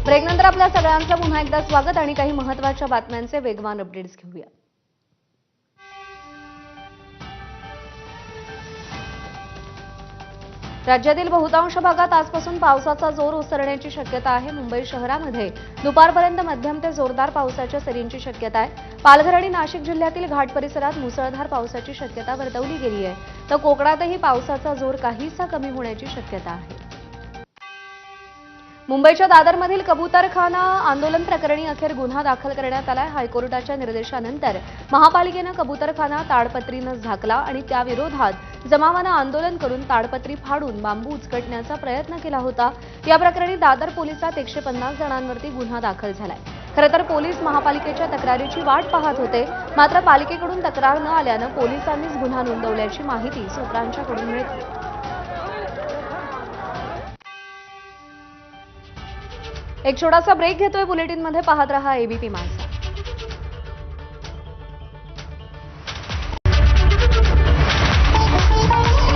ब्रेकनंतर आपल्या सगळ्यांचं पुन्हा एकदा स्वागत आणि काही महत्त्वाच्या बातम्यांचे वेगवान अपडेट्स घेऊया। राज्यातील बहुतांश भागात आजपासून पावसाचा जोर ओसरण्याची शक्यता आहे। मुंबई शहरामध्ये दुपारपर्यंत मध्यम ते जोरदार पावसाच्या सरींची शक्यता आहे। पालघर आणि नाशिक जिल्ह्यातील घाट परिसरात मुसळधार पावसाची शक्यता वर्तवली गेली आहे, तर कोकणातही पावसाचा जोर काहीसा कमी होण्याची शक्यता आहे। मुंबईच्या दादरमधील कबूतरखाना आंदोलन प्रकरणी अखेर गुन्हा दाखल करण्यात आलाय। हायकोर्टाच्या निर्देशानंतर महापालिकेनं कबूतरखाना ताडपत्रीनं झाकला आणि त्याविरोधात जमावानं आंदोलन करून ताडपत्री फाडून बांबू उचकटण्याचा प्रयत्न केला होता। या प्रकरणी दादर पोलिसात 150 जणांवरती गुन्हा दाखल झालाय। खरं तर पोलीस महापालिकेच्या तक्रारीची वाट पाहत होते, मात्र पालिकेकडून तक्रार न आल्यानं पोलिसांनीच गुन्हा नोंदवल्याची माहिती सूत्रांच्याकडून मिळते। एक छोटासा ब्रेक घेतोय बुलेटिनमध्ये, पाहत रहा एबीपी माझा।